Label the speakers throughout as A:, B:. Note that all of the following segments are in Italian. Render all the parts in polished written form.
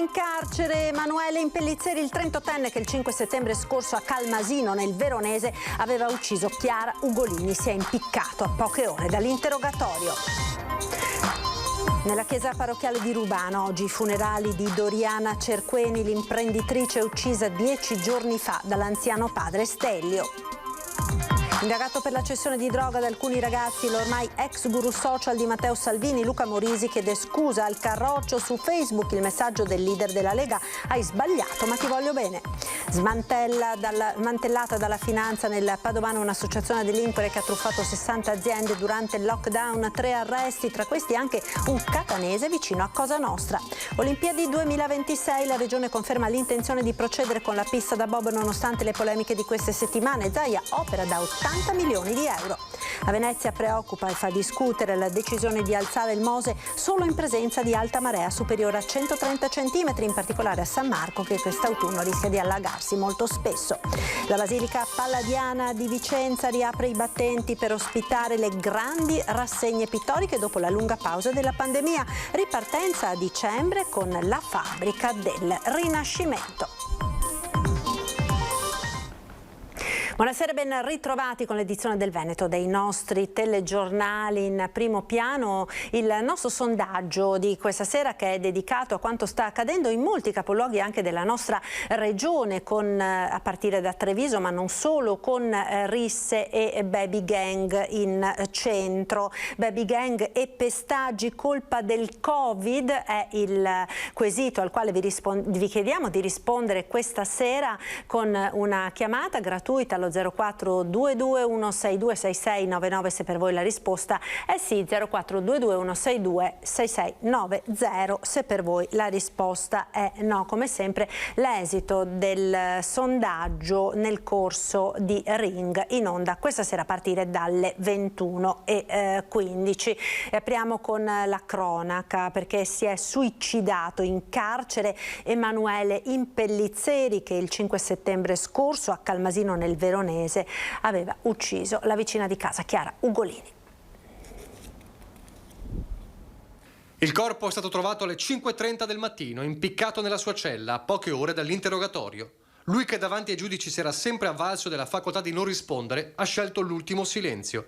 A: in carcere Emanuele Impellizzeri, il 38enne che il 5 settembre scorso a Calmasino, nel Veronese, aveva ucciso Chiara Ugolini. Si è impiccato a poche ore dall'interrogatorio. Nella chiesa parrocchiale di Rubano, oggi i funerali di Doriana Cerqueni, l'imprenditrice uccisa 10 giorni fa dall'anziano padre Stellio. Indagato per la cessione di droga ad alcuni ragazzi, l'ormai ex guru social di Matteo Salvini, Luca Morisi, chiede scusa al Carroccio su Facebook. Il messaggio del leader della Lega: hai sbagliato ma ti voglio bene. Smantellata dalla finanza nel Padovano un'associazione a delinquere che ha truffato 60 aziende durante il lockdown, 3 arresti, tra questi anche un catanese vicino a Cosa Nostra. Olimpiadi 2026, la regione conferma l'intenzione di procedere con la pista da bob nonostante le polemiche di queste settimane. Zaia opera da 80 milioni di euro. A Venezia preoccupa e fa discutere la decisione di alzare il Mose solo in presenza di alta marea superiore a 130 centimetri, in particolare a San Marco, che quest'autunno rischia di allagarsi molto spesso. La Basilica Palladiana di Vicenza riapre i battenti per ospitare le grandi rassegne pittoriche dopo la lunga pausa della pandemia. Ripartenza a dicembre con la fabbrica del Rinascimento. Buonasera e ben ritrovati con l'edizione del Veneto dei nostri telegiornali. In primo piano il nostro sondaggio di questa sera, che è dedicato a quanto sta accadendo in molti capoluoghi anche della nostra regione, a partire da Treviso ma non solo, con risse e baby gang in centro. Baby gang e pestaggi colpa del Covid è il quesito al quale vi chiediamo di rispondere questa sera con una chiamata gratuita allo 0422 162 6699 se per voi la risposta è sì, 0422 162 6690 se per voi la risposta è no. Come sempre l'esito del sondaggio nel corso di Ring, in onda questa sera a partire dalle 21:15. Apriamo con la cronaca, perché si è suicidato in carcere Emanuele Impellizzeri, che il 5 settembre scorso a Calmasino nel Veronese aveva ucciso la vicina di casa Chiara Ugolini.
B: Il corpo è stato trovato alle 5:30 del mattino, impiccato nella sua cella a poche ore dall'interrogatorio. Lui, che davanti ai giudici si era sempre avvalso della facoltà di non rispondere, ha scelto l'ultimo silenzio.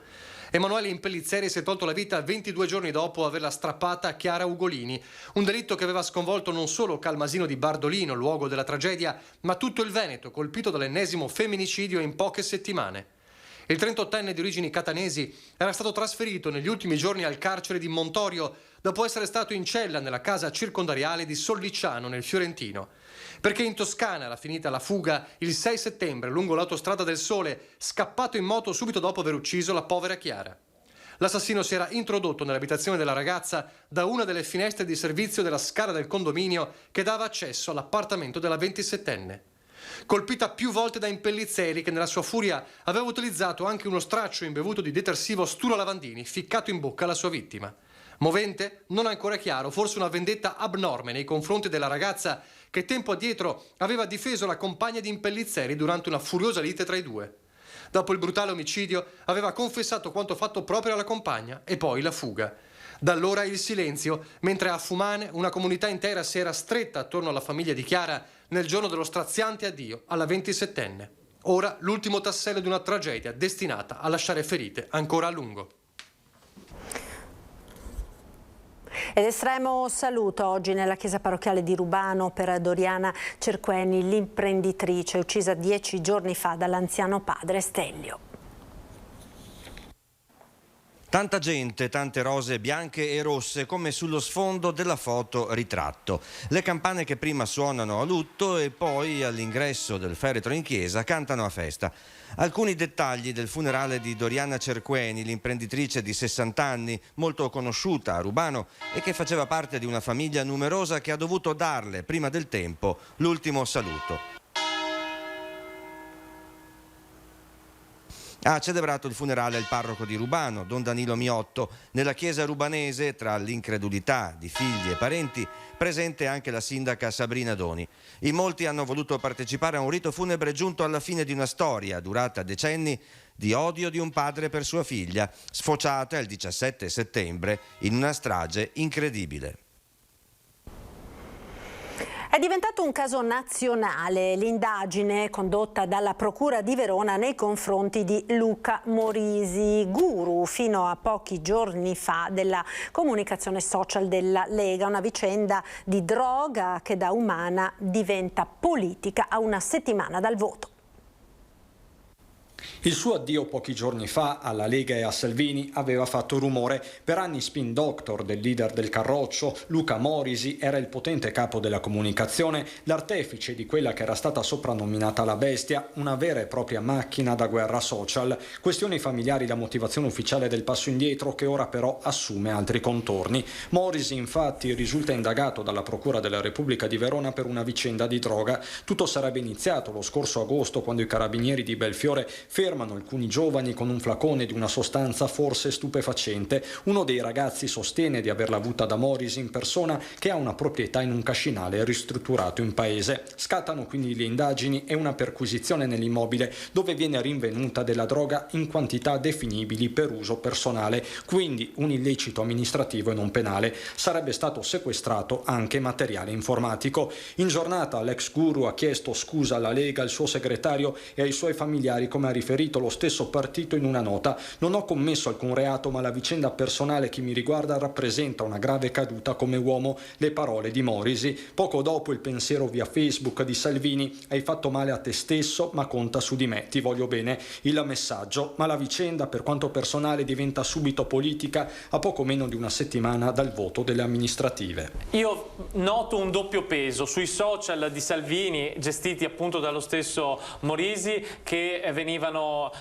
B: Emanuele Impellizzeri si è tolto la vita 22 giorni dopo averla strappata a Chiara Ugolini, un delitto che aveva sconvolto non solo Calmasino di Bardolino, luogo della tragedia, ma tutto il Veneto, colpito dall'ennesimo femminicidio in poche settimane. Il 38enne di origini catanesi era stato trasferito negli ultimi giorni al carcere di Montorio dopo essere stato in cella nella casa circondariale di Sollicciano, nel Fiorentino. Perché in Toscana era finita la fuga il 6 settembre lungo l'autostrada del Sole, scappato in moto subito dopo aver ucciso la povera Chiara. L'assassino si era introdotto nell'abitazione della ragazza da una delle finestre di servizio della scala del condominio che dava accesso all'appartamento della 27enne. Colpita più volte da Impellizzeri, che nella sua furia aveva utilizzato anche uno straccio imbevuto di detersivo Stura Lavandini ficcato in bocca alla sua vittima. Movente? Non ancora chiaro, forse una vendetta abnorme nei confronti della ragazza che tempo addietro aveva difeso la compagna di Impellizzeri durante una furiosa lite tra i due. Dopo il brutale omicidio aveva confessato quanto fatto proprio alla compagna e poi la fuga. Da allora il silenzio, mentre a Fumane una comunità intera si era stretta attorno alla famiglia di Chiara nel giorno dello straziante addio alla 27enne. Ora l'ultimo tassello di una tragedia destinata a lasciare ferite ancora a lungo.
A: Ed estremo saluto oggi nella chiesa parrocchiale di Rubano per Doriana Cerqueni, l'imprenditrice uccisa 10 giorni fa dall'anziano padre Stellio.
C: Tanta gente, tante rose bianche e rosse come sullo sfondo della foto ritratto. Le campane che prima suonano a lutto e poi all'ingresso del feretro in chiesa cantano a festa. Alcuni dettagli del funerale di Doriana Cerqueni, l'imprenditrice di 60 anni, molto conosciuta a Rubano e che faceva parte di una famiglia numerosa che ha dovuto darle, prima del tempo, l'ultimo saluto. Ha celebrato il funerale il parroco di Rubano, don Danilo Miotto. Nella chiesa rubanese, tra l'incredulità di figli e parenti, presente anche la sindaca Sabrina Doni. In molti hanno voluto partecipare a un rito funebre giunto alla fine di una storia durata decenni di odio di un padre per sua figlia, sfociata il 17 settembre in una strage incredibile.
A: È diventato un caso nazionale l'indagine condotta dalla Procura di Verona nei confronti di Luca Morisi, guru fino a pochi giorni fa della comunicazione social della Lega, una vicenda di droga che da umana diventa politica a una settimana dal voto.
D: Il suo addio pochi giorni fa alla Lega e a Salvini aveva fatto rumore. Per anni spin doctor del leader del Carroccio, Luca Morisi, era il potente capo della comunicazione, l'artefice di quella che era stata soprannominata la bestia, una vera e propria macchina da guerra social. Questioni familiari la motivazione ufficiale del passo indietro, che ora però assume altri contorni. Morisi infatti risulta indagato dalla Procura della Repubblica di Verona per una vicenda di droga. Tutto sarebbe iniziato lo scorso agosto, quando i carabinieri di Belfiore fermano alcuni giovani con un flacone di una sostanza forse stupefacente. Uno dei ragazzi sostiene di averla avuta da Morisi in persona, che ha una proprietà in un cascinale ristrutturato in paese. Scattano quindi le indagini e una perquisizione nell'immobile, dove viene rinvenuta della droga in quantità definibili per uso personale, quindi un illecito amministrativo e non penale. Sarebbe stato sequestrato anche materiale informatico. In giornata l'ex guru ha chiesto scusa alla Lega, al suo segretario e ai suoi familiari, come ha riferito lo stesso partito in una nota. Non ho commesso alcun reato, ma la vicenda personale che mi riguarda rappresenta una grave caduta come uomo. Le parole di Morisi. Poco dopo il pensiero via Facebook di Salvini: hai fatto male a te stesso, ma conta su di me, ti voglio bene. Il messaggio, ma la vicenda, per quanto personale, diventa subito politica a poco meno di una settimana dal voto delle amministrative.
E: Io noto un doppio peso sui social di Salvini, gestiti appunto dallo stesso Morisi, che venivano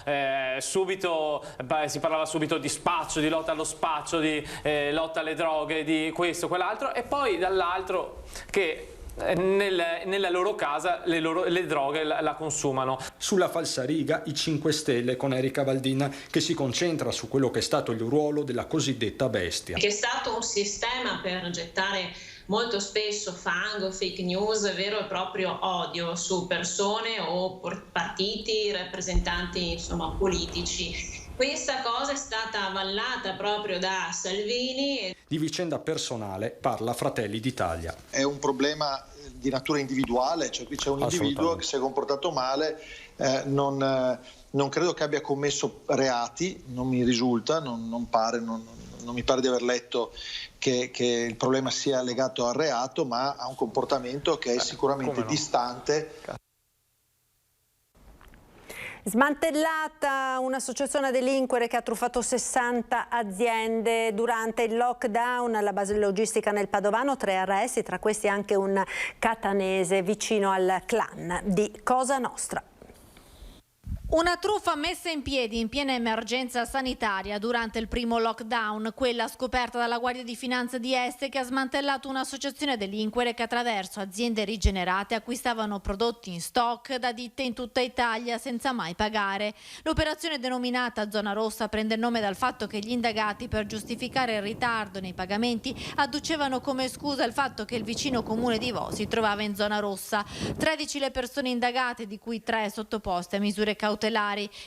E: subito, si parlava subito di spaccio, di lotta allo spaccio, di lotta alle droghe, di questo, quell'altro, e poi dall'altro che nella loro casa le droghe la consumano.
D: Sulla falsariga i 5 Stelle con Erika Valdina, che si concentra su quello che è stato il ruolo della cosiddetta bestia.
F: Che è stato un sistema per gettare molto spesso fango, fake news, vero e proprio odio su persone o partiti, rappresentanti insomma politici. Questa cosa è stata avallata proprio da Salvini.
D: Di vicenda personale parla Fratelli d'Italia.
G: È un problema di natura individuale, cioè qui c'è un individuo che si è comportato male, non credo che abbia commesso reati, non mi risulta, non mi pare di aver letto che il problema sia legato al reato, ma a un comportamento che è sicuramente distante.
A: Smantellata un'associazione a delinquere che ha truffato 60 aziende durante il lockdown alla base logistica nel Padovano, 3 arresti, tra questi anche un catanese vicino al clan di Cosa Nostra.
H: Una truffa messa in piedi in piena emergenza sanitaria durante il primo lockdown, quella scoperta dalla Guardia di Finanza di Este, che ha smantellato un'associazione a delinquere che attraverso aziende rigenerate acquistavano prodotti in stock da ditte in tutta Italia senza mai pagare. L'operazione, denominata Zona Rossa, prende il nome dal fatto che gli indagati, per giustificare il ritardo nei pagamenti, adducevano come scusa il fatto che il vicino comune di Vo si trovava in zona rossa. 13 le persone indagate, di cui 3 sottoposte a misure cautelari.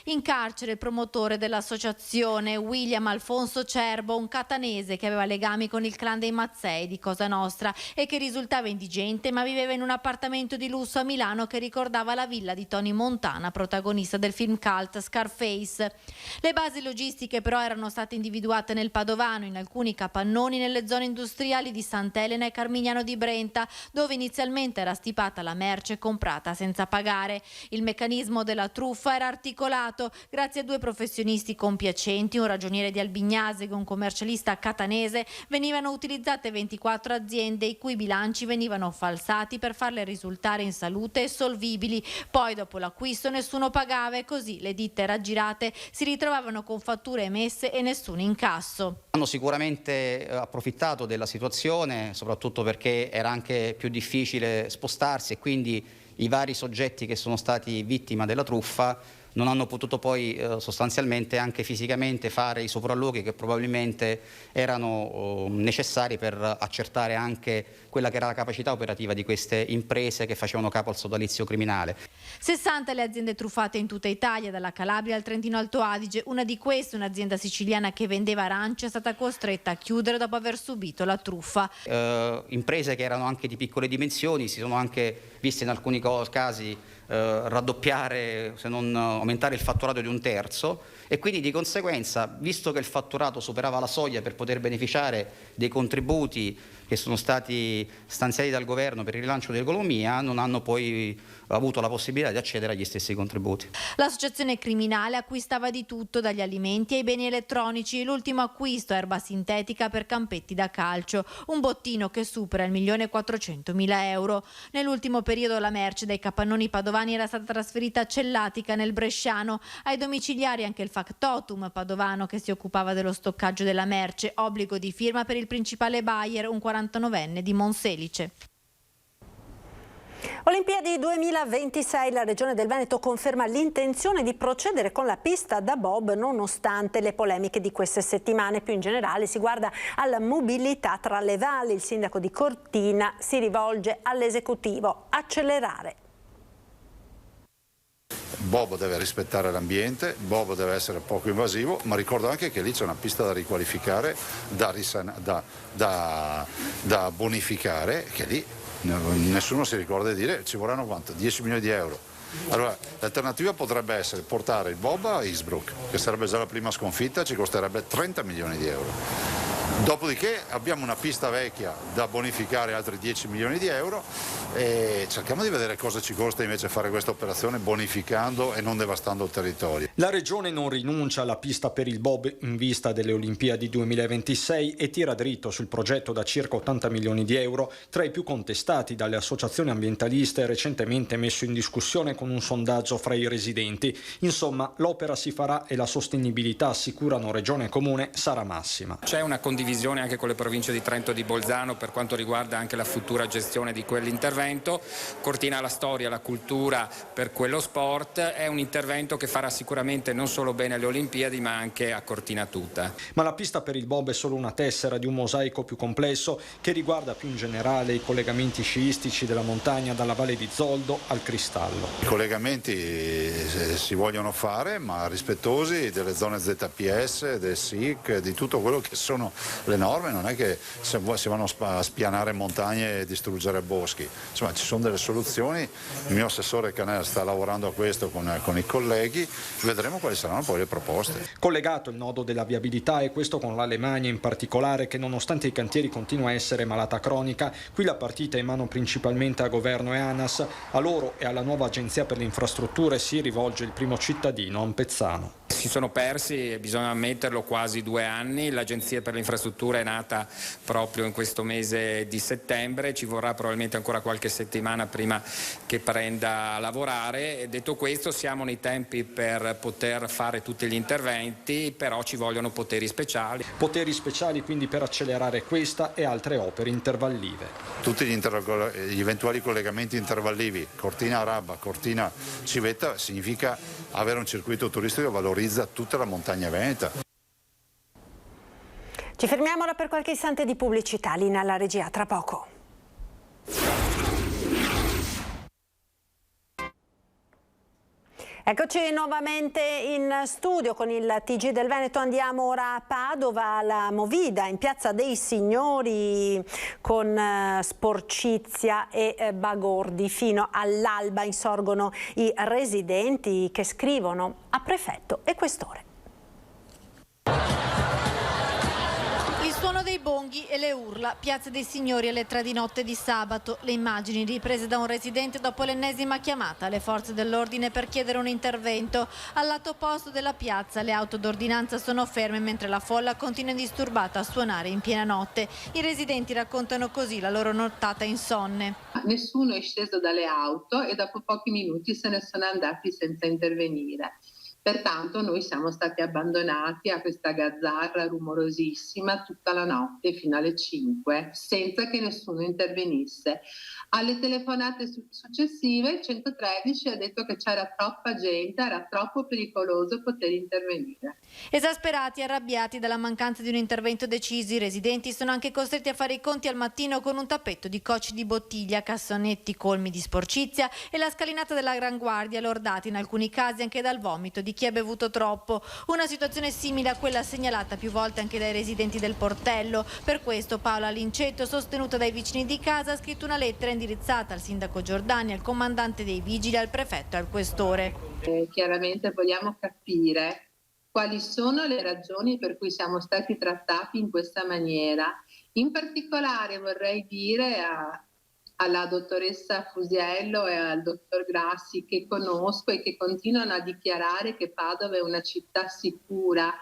H: In carcere il promotore dell'associazione, William Alfonso Cerbo, un catanese che aveva legami con il clan dei Mazzei di Cosa Nostra e che risultava indigente, ma viveva in un appartamento di lusso a Milano che ricordava la villa di Tony Montana, protagonista del film cult Scarface. Le basi logistiche però erano state individuate nel Padovano, in alcuni capannoni nelle zone industriali di Sant'Elena e Carmignano di Brenta, dove inizialmente era stipata la merce comprata senza pagare. Il meccanismo della truffa era articolato grazie a 2 professionisti compiacenti, un ragioniere di Albignase e un commercialista catanese. Venivano utilizzate 24 aziende i cui bilanci venivano falsati per farle risultare in salute e solvibili. Poi, dopo l'acquisto, nessuno pagava e così le ditte raggirate si ritrovavano con fatture emesse e nessun incasso.
I: Hanno sicuramente approfittato della situazione, soprattutto perché era anche più difficile spostarsi, e quindi i vari soggetti che sono stati vittima della truffa non hanno potuto poi sostanzialmente anche fisicamente fare i sopralluoghi che probabilmente erano necessari per accertare anche quella che era la capacità operativa di queste imprese che facevano capo al sodalizio criminale.
H: 60 le aziende truffate in tutta Italia, dalla Calabria al Trentino Alto Adige. Una di queste, un'azienda siciliana che vendeva arance, è stata costretta a chiudere dopo aver subito la truffa.
I: Imprese che erano anche di piccole dimensioni si sono anche viste in alcuni casi raddoppiare, se non aumentare il fatturato di un terzo, e quindi di conseguenza, visto che il fatturato superava la soglia per poter beneficiare dei contributi che sono stati stanziati dal governo per il rilancio dell'economia, non hanno poi avuto la possibilità di accedere agli stessi contributi.
H: L'associazione criminale acquistava di tutto, dagli alimenti ai beni elettronici. L'ultimo acquisto, erba sintetica per campetti da calcio, un bottino che supera il 1.400.000 euro. Nell'ultimo periodo la merce dai capannoni padovani era stata trasferita a Cellatica, nel bresciano. Ai domiciliari anche il factotum padovano che si occupava dello stoccaggio della merce, obbligo di firma per il principale buyer, un 49enne di Monselice.
A: Olimpiadi 2026, la Regione del Veneto conferma l'intenzione di procedere con la pista da bob nonostante le polemiche di queste settimane. Più in generale si guarda alla mobilità tra le valli. Il sindaco di Cortina si rivolge all'esecutivo: accelerare.
J: Bob deve rispettare l'ambiente, Bob deve essere poco invasivo, ma ricordo anche che lì c'è una pista da riqualificare, da bonificare, che lì nessuno si ricorda di dire ci vorranno quanto? 10 milioni di euro. Allora l'alternativa potrebbe essere portare il Bob a Innsbruck, che sarebbe già la prima sconfitta, ci costerebbe 30 milioni di euro. Dopodiché abbiamo una pista vecchia da bonificare, altri 10 milioni di euro, e cerchiamo di vedere cosa ci costa invece fare questa operazione bonificando e non devastando il territorio.
D: La Regione non rinuncia alla pista per il bob in vista delle Olimpiadi 2026 e tira dritto sul progetto da circa 80 milioni di euro, tra i più contestati dalle associazioni ambientaliste, recentemente messo in discussione con un sondaggio fra i residenti. Insomma, l'opera si farà e la sostenibilità, assicurano Regione e Comune, sarà massima.
K: C'è una condivisione anche con le province di Trento e di Bolzano per quanto riguarda anche la futura gestione di quell'intervento. Cortina ha la storia, la cultura per quello sport, è un intervento che farà sicuramente non solo bene alle Olimpiadi ma anche a Cortina tutta.
D: Ma la pista per il bob è solo una tessera di un mosaico più complesso che riguarda più in generale i collegamenti sciistici della montagna dalla Valle di Zoldo al Cristallo.
J: I collegamenti si vogliono fare, ma rispettosi delle zone ZPS, del SIC, di tutto quello che sono le norme. Non è che si vanno a spianare montagne e distruggere boschi, insomma ci sono delle soluzioni. Il mio assessore Canella sta lavorando a questo con i colleghi, vedremo quali saranno poi le proposte.
D: Collegato il nodo della viabilità, e questo con l'Alemagna in particolare, che nonostante i cantieri continua a essere malata cronica. Qui la partita è in mano principalmente a governo e ANAS. A loro e alla nuova agenzia per le infrastrutture si rivolge il primo cittadino, Ampezzano.
K: Si sono persi, bisogna ammetterlo, quasi 2 anni. L'Agenzia per le Infrastrutture è nata proprio in questo mese di settembre, ci vorrà probabilmente ancora qualche settimana prima che prenda a lavorare. Detto questo, siamo nei tempi per poter fare tutti gli interventi, però ci vogliono poteri speciali.
D: Poteri speciali quindi per accelerare questa e altre opere intervallive.
J: Tutti gli eventuali collegamenti intervallivi, Cortina-Rabba, Cortina-Civetta, significa avere un circuito turistico che valorizza tutta la montagna veneta.
A: Ci fermiamo ora per qualche istante di pubblicità. Linea alla regia, tra poco. Eccoci nuovamente in studio con il TG del Veneto. Andiamo ora a Padova, alla Movida, in Piazza dei Signori, con sporcizia e bagordi. Fino all'alba insorgono i residenti che scrivono a prefetto e questore.
H: Il suono dei bonghi e le urla, Piazza dei Signori alle 3 di notte di sabato. Le immagini riprese da un residente dopo l'ennesima chiamata alle forze dell'ordine per chiedere un intervento. Al lato opposto della piazza le auto d'ordinanza sono ferme mentre la folla continua indisturbata a suonare in piena notte. I residenti raccontano così la loro nottata insonne.
L: Nessuno è sceso dalle auto e dopo pochi minuti se ne sono andati senza intervenire. Pertanto noi siamo stati abbandonati a questa gazzarra rumorosissima tutta la notte fino alle 5 senza che nessuno intervenisse. Alle telefonate successive il 113 ha detto che c'era troppa gente, era troppo pericoloso poter intervenire.
H: Esasperati e arrabbiati dalla mancanza di un intervento deciso, i residenti sono anche costretti a fare i conti al mattino con un tappeto di cocci di bottiglia, cassonetti colmi di sporcizia e la scalinata della Gran Guardia, lordati in alcuni casi anche dal vomito di chi ha bevuto troppo. Una situazione simile a quella segnalata più volte anche dai residenti del Portello. Per questo Paola Lincetto, sostenuta dai vicini di casa, ha scritto una lettera indirizzata al sindaco Giordani, al comandante dei vigili, al prefetto e al questore.
L: Chiaramente vogliamo capire quali sono le ragioni per cui siamo stati trattati in questa maniera. In particolare vorrei dire alla dottoressa Fusiello e al dottor Grassi, che conosco e che continuano a dichiarare che Padova è una città sicura.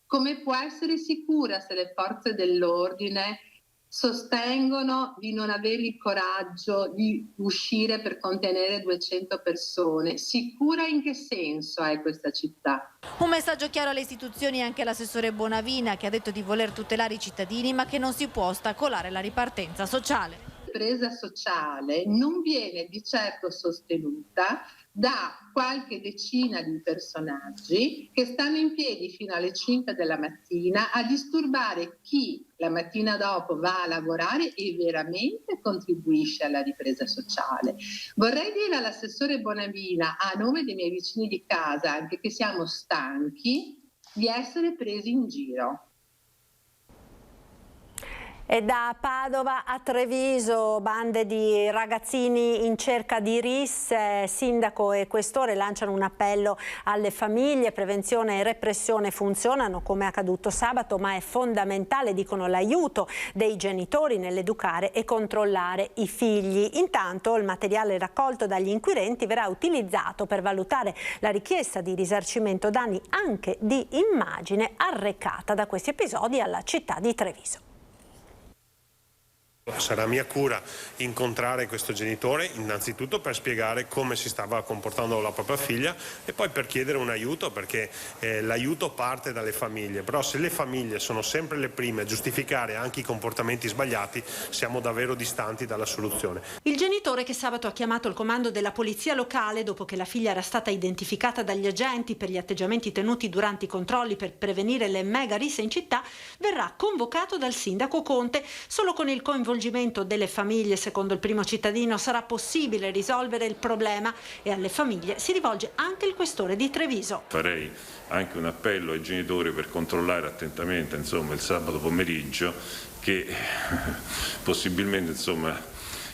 L: Come può essere sicura se le forze dell'ordine sostengono di non avere il coraggio di uscire per contenere 200 persone? Sicura in che senso è questa città?
H: Un messaggio chiaro alle istituzioni e anche all'assessore Bonavina, che ha detto di voler tutelare i cittadini ma che non si può ostacolare la ripartenza sociale.
L: La ripresa sociale non viene di certo sostenuta da qualche decina di personaggi che stanno in piedi fino alle 5 della mattina a disturbare chi la mattina dopo va a lavorare e veramente contribuisce alla ripresa sociale. Vorrei dire all'assessore Bonavina, a nome dei miei vicini di casa, anche che siamo stanchi di essere presi in giro.
A: E da Padova a Treviso, bande di ragazzini in cerca di risse, sindaco e questore lanciano un appello alle famiglie, prevenzione e repressione funzionano come accaduto sabato, ma è fondamentale, dicono, l'aiuto dei genitori nell'educare e controllare i figli. Intanto il materiale raccolto dagli inquirenti verrà utilizzato per valutare la richiesta di risarcimento danni anche di immagine arrecata da questi episodi alla città di Treviso.
M: Sarà mia cura incontrare questo genitore innanzitutto per spiegare come si stava comportando la propria figlia e poi per chiedere un aiuto, perché l'aiuto parte dalle famiglie, però se le famiglie sono sempre le prime a giustificare anche i comportamenti sbagliati siamo davvero distanti dalla soluzione.
A: Il genitore, che sabato ha chiamato il comando della polizia locale dopo che la figlia era stata identificata dagli agenti per gli atteggiamenti tenuti durante i controlli per prevenire le mega risse in città, verrà convocato dal sindaco Conte. Solo con il coinvolgimento delle famiglie, secondo il primo cittadino, sarà possibile risolvere il problema, e alle famiglie si rivolge anche il questore di Treviso.
N: Farei anche un appello ai genitori per controllare attentamente, insomma, il sabato pomeriggio, che possibilmente, insomma,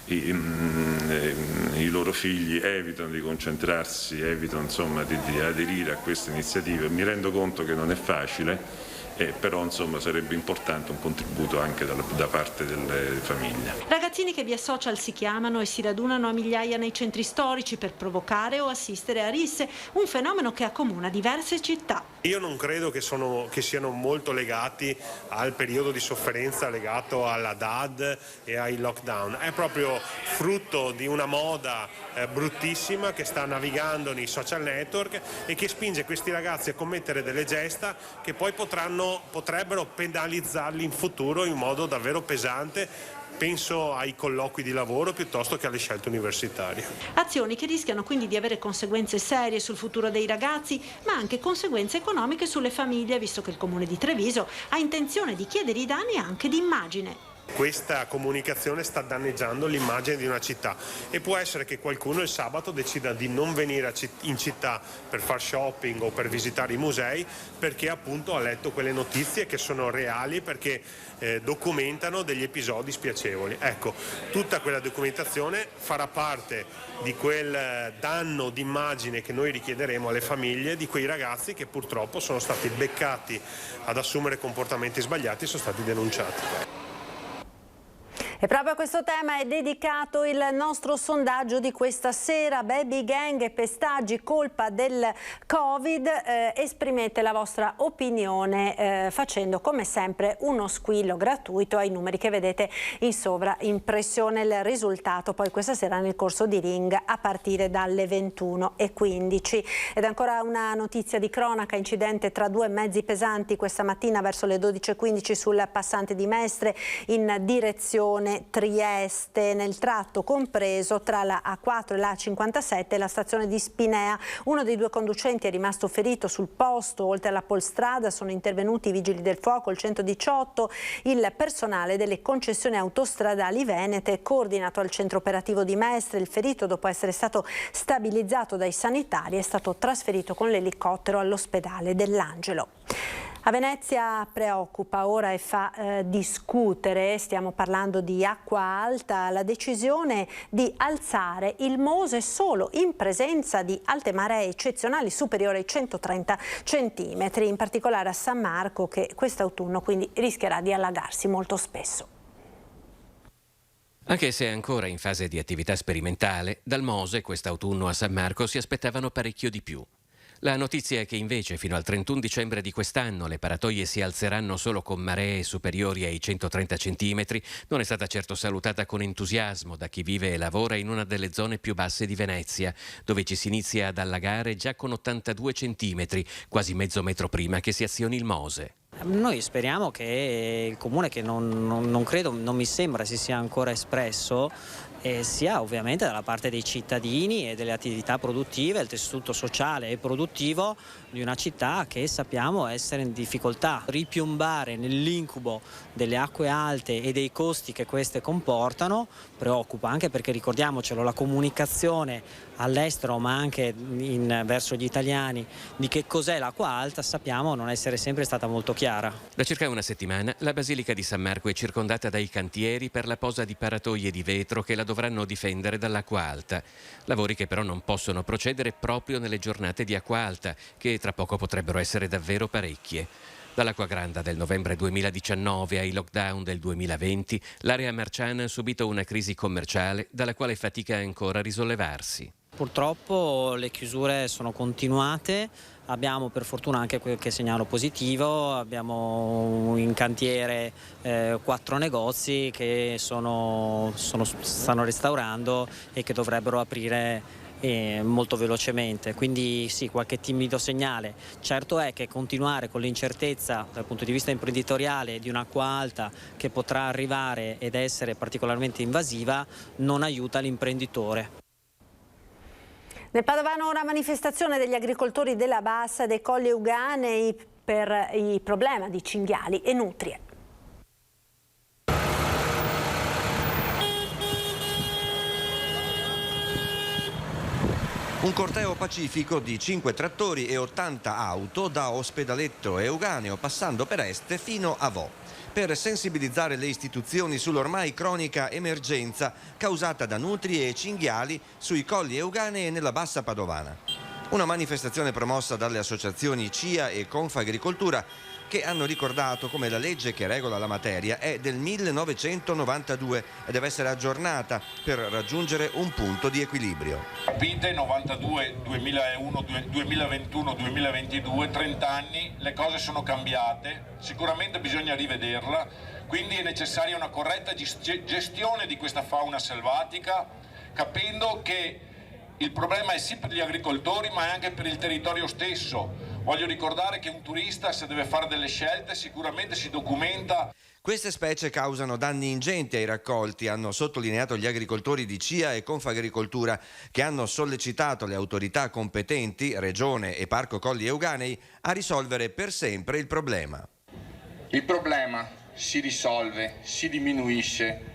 N: i loro figli evitano di concentrarsi, evitano, insomma, di aderire a queste iniziative. Mi rendo conto che non è facile, però insomma sarebbe importante un contributo anche da parte delle famiglie.
A: Ragazzini che via social si chiamano e si radunano a migliaia nei centri storici per provocare o assistere a risse, un fenomeno che accomuna diverse città.
M: Io non credo che siano molto legati al periodo di sofferenza legato alla DAD e ai lockdown, è proprio frutto di una moda bruttissima che sta navigando nei social network e che spinge questi ragazzi a commettere delle gesta che poi potrebbero penalizzarli in futuro in modo davvero pesante. Penso ai colloqui di lavoro piuttosto che alle scelte universitarie.
A: Azioni che rischiano quindi di avere conseguenze serie sul futuro dei ragazzi, ma anche conseguenze economiche sulle famiglie, visto che il Comune di Treviso ha intenzione di chiedere i danni anche di immagine.
M: Questa comunicazione sta danneggiando l'immagine di una città e può essere che qualcuno il sabato decida di non venire in città per far shopping o per visitare i musei perché appunto ha letto quelle notizie che sono reali, perché documentano degli episodi spiacevoli. Ecco, tutta quella documentazione farà parte di quel danno d'immagine che noi richiederemo alle famiglie di quei ragazzi che purtroppo sono stati beccati ad assumere comportamenti sbagliati e sono stati denunciati.
A: E proprio a questo tema è dedicato il nostro sondaggio di questa sera. Baby gang e pestaggi, colpa del Covid. Esprimete la vostra opinione facendo come sempre uno squillo gratuito ai numeri che vedete in sovraimpressione. Il risultato poi questa sera nel corso di Ring a partire dalle 21:15. Ed ancora una notizia di cronaca: incidente tra due mezzi pesanti questa mattina verso le 12:15 sul passante di Mestre in direzione Trieste, nel tratto compreso tra la A4 e la A57 e la stazione di Spinea. Uno dei due conducenti è rimasto ferito sul posto. Oltre alla polstrada sono intervenuti i vigili del fuoco, il 118, il personale delle concessioni autostradali venete, coordinato al centro operativo di Mestre. Il ferito, dopo essere stato stabilizzato dai sanitari, è stato trasferito con l'elicottero all'ospedale dell'Angelo. A Venezia preoccupa ora e fa discutere, stiamo parlando di acqua alta, la decisione di alzare il Mose solo in presenza di alte maree eccezionali superiori ai 130 centimetri, in particolare a San Marco, che quest'autunno quindi rischierà di allagarsi molto spesso.
O: Anche se è ancora in fase di attività sperimentale, dal Mose quest'autunno a San Marco si aspettavano parecchio di più. La notizia è che invece fino al 31 dicembre di quest'anno le paratoie si alzeranno solo con maree superiori ai 130 centimetri non è stata certo salutata con entusiasmo da chi vive e lavora in una delle zone più basse di Venezia, dove ci si inizia ad allagare già con 82 centimetri, quasi mezzo metro prima che si azioni il Mose.
P: Noi speriamo che il Comune, che non credo, non mi sembra si sia ancora espresso, sia ovviamente dalla parte dei cittadini e delle attività produttive, il tessuto sociale e produttivo di una città che sappiamo essere in difficoltà. Ripiombare nell'incubo delle acque alte e dei costi che queste comportano preoccupa, anche perché, ricordiamocelo, la comunicazione all'estero ma anche verso gli italiani di che cos'è l'acqua alta sappiamo non essere sempre stata molto chiara.
O: Da circa una settimana la Basilica di San Marco è circondata dai cantieri per la posa di paratoie di vetro che la dovranno difendere dall'acqua alta. Lavori che però non possono procedere proprio nelle giornate di acqua alta, che tra poco potrebbero essere davvero parecchie. Dall'acqua granda del novembre 2019 ai lockdown del 2020, l'area marciana ha subito una crisi commerciale dalla quale fatica ancora a risollevarsi.
P: Purtroppo le chiusure sono continuate, abbiamo per fortuna anche qualche segnale positivo, abbiamo in cantiere 4 negozi che stanno restaurando e che dovrebbero aprire molto velocemente, quindi sì, qualche timido segnale. Certo è che continuare con l'incertezza dal punto di vista imprenditoriale di un'acqua alta che potrà arrivare ed essere particolarmente invasiva non aiuta l'imprenditore.
A: Nel Padovano una manifestazione degli agricoltori della Bassa dei Colli Euganei per il problema di cinghiali e nutrie.
C: Un corteo pacifico di 5 trattori e 80 auto da Ospedaletto Euganeo passando per Este fino a Vo, per sensibilizzare le istituzioni sull'ormai cronica emergenza causata da nutrie e cinghiali sui Colli Euganei e nella Bassa Padovana. Una manifestazione promossa dalle associazioni CIA e Confagricoltura, che hanno ricordato come la legge che regola la materia è del 1992 e deve essere aggiornata per raggiungere un punto di equilibrio.
Q: Capite, 92, 2001, 2021, 2022, 30 anni, le cose sono cambiate, sicuramente bisogna rivederla, quindi è necessaria una corretta gestione di questa fauna selvatica, capendo che il problema è sì per gli agricoltori ma è anche per il territorio stesso. Voglio ricordare che un turista, se deve fare delle scelte, sicuramente si documenta.
C: Queste specie causano danni ingenti ai raccolti, hanno sottolineato gli agricoltori di CIA e Confagricoltura, che hanno sollecitato le autorità competenti, Regione e Parco Colli Euganei, a risolvere per sempre il problema.
Q: Il problema si risolve, si diminuisce,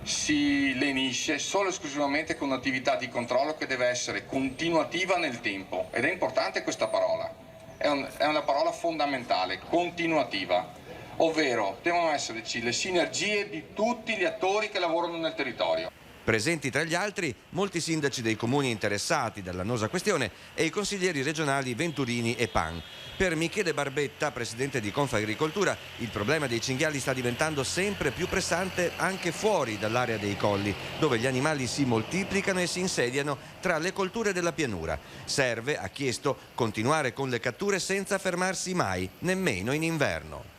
Q: si lenisce solo e esclusivamente con un'attività di controllo che deve essere continuativa nel tempo, ed è importante questa parola, è una parola fondamentale, continuativa, ovvero devono esserci le sinergie di tutti gli attori che lavorano nel territorio.
C: Presenti tra gli altri molti sindaci dei comuni interessati dall'annosa questione e i consiglieri regionali Venturini e Pan. Per Michele Barbetta, presidente di Confagricoltura, il problema dei cinghiali sta diventando sempre più pressante anche fuori dall'area dei colli, dove gli animali si moltiplicano e si insediano tra le colture della pianura. Serve, ha chiesto, continuare con le catture senza fermarsi mai, nemmeno in inverno.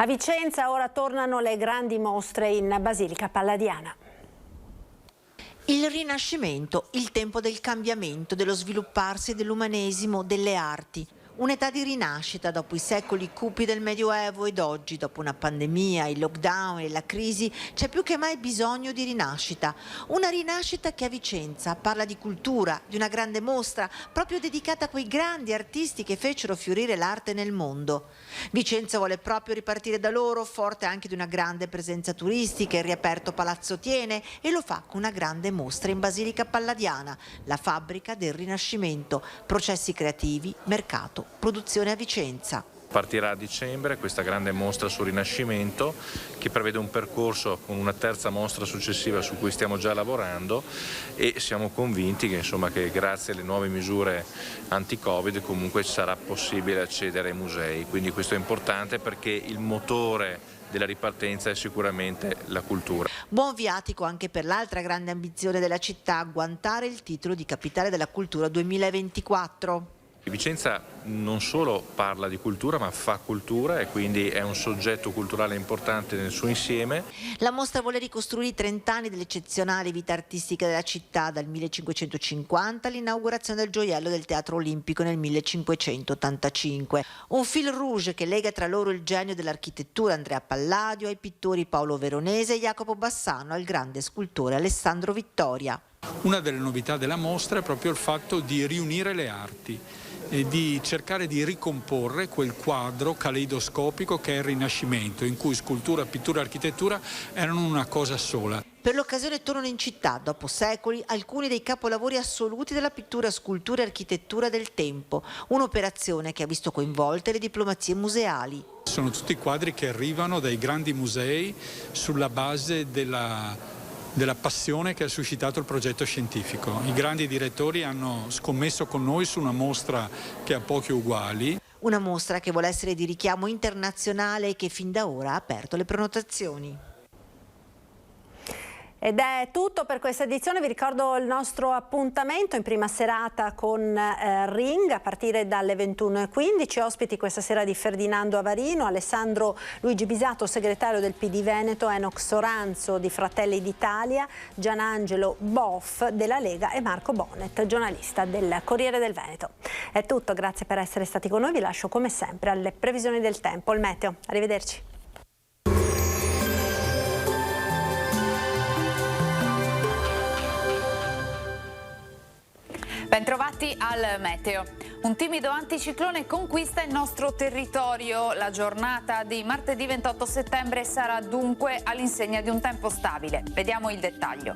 A: A Vicenza ora tornano le grandi mostre in Basilica Palladiana.
R: Il Rinascimento, il tempo del cambiamento, dello svilupparsi dell'umanesimo, delle arti. Un'età di rinascita dopo i secoli cupi del Medioevo ed oggi, dopo una pandemia, il lockdown e la crisi, c'è più che mai bisogno di rinascita. Una rinascita che a Vicenza parla di cultura, di una grande mostra proprio dedicata a quei grandi artisti che fecero fiorire l'arte nel mondo. Vicenza vuole proprio ripartire da loro, forte anche di una grande presenza turistica. Il riaperto Palazzo Tiene e lo fa con una grande mostra in Basilica Palladiana, la fabbrica del Rinascimento, processi creativi, mercato, produzione a Vicenza.
S: Partirà a dicembre questa grande mostra sul Rinascimento che prevede un percorso con una terza mostra successiva su cui stiamo già lavorando e siamo convinti che, che grazie alle nuove misure anti-Covid comunque sarà possibile accedere ai musei. Quindi questo è importante perché il motore della ripartenza è sicuramente la cultura.
R: Buon viatico anche per l'altra grande ambizione della città, agguantare il titolo di Capitale della Cultura 2024.
S: Vicenza non solo parla di cultura ma fa cultura e quindi è un soggetto culturale importante nel suo insieme.
R: La mostra vuole ricostruire i 30 anni dell'eccezionale vita artistica della città, dal 1550 all'inaugurazione del gioiello del Teatro Olimpico nel 1585. Un fil rouge che lega tra loro il genio dell'architettura Andrea Palladio ai pittori Paolo Veronese e Jacopo Bassano al grande scultore Alessandro Vittoria.
T: Una delle novità della mostra è proprio il fatto di riunire le arti e di cercare di ricomporre quel quadro caleidoscopico che è il Rinascimento, in cui scultura, pittura e architettura erano una cosa sola.
R: Per l'occasione tornano in città, dopo secoli, alcuni dei capolavori assoluti della pittura, scultura e architettura del tempo, un'operazione che ha visto coinvolte le diplomazie museali.
T: Sono tutti quadri che arrivano dai grandi musei sulla base della passione che ha suscitato il progetto scientifico. I grandi direttori hanno scommesso con noi su una mostra che ha pochi uguali.
R: Una mostra che vuole essere di richiamo internazionale e che fin da ora ha aperto le prenotazioni.
A: Ed è tutto per questa edizione, vi ricordo il nostro appuntamento in prima serata con Ring a partire dalle 21:15, ospiti questa sera di Ferdinando Avarino, Alessandro Luigi Bisato, segretario del PD Veneto, Enoch Soranzo di Fratelli d'Italia, Gianangelo Boff della Lega e Marco Bonnet, giornalista del Corriere del Veneto. È tutto, grazie per essere stati con noi, vi lascio come sempre alle previsioni del tempo, il meteo, arrivederci.
U: Bentrovati al meteo. Un timido anticiclone conquista il nostro territorio. La giornata di martedì 28 settembre sarà dunque all'insegna di un tempo stabile. Vediamo il dettaglio.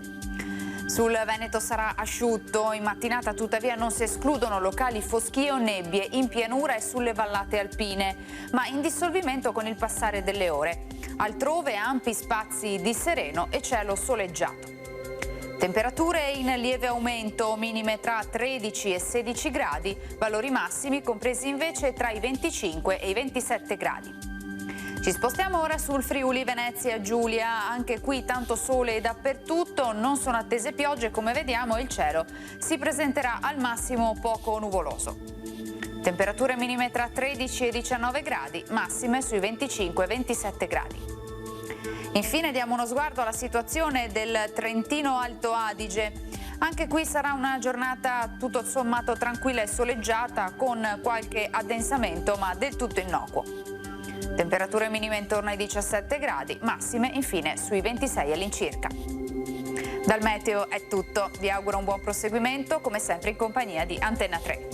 U: Sul Veneto sarà asciutto, in mattinata tuttavia non si escludono locali foschie o nebbie in pianura e sulle vallate alpine, ma in dissolvimento con il passare delle ore. Altrove ampi spazi di sereno e cielo soleggiato. Temperature in lieve aumento, minime tra 13 e 16 gradi, valori massimi compresi invece tra i 25 e i 27 gradi. Ci spostiamo ora sul Friuli Venezia Giulia, anche qui tanto sole dappertutto, non sono attese piogge come vediamo e il cielo si presenterà al massimo poco nuvoloso. Temperature minime tra 13 e 19 gradi, massime sui 25 e 27 gradi. Infine diamo uno sguardo alla situazione del Trentino Alto Adige. Anche qui sarà una giornata tutto sommato tranquilla e soleggiata con qualche addensamento ma del tutto innocuo. Temperature minime intorno ai 17 gradi, massime infine sui 26 all'incirca. Dal meteo è tutto, vi auguro un buon proseguimento come sempre in compagnia di Antenna 3.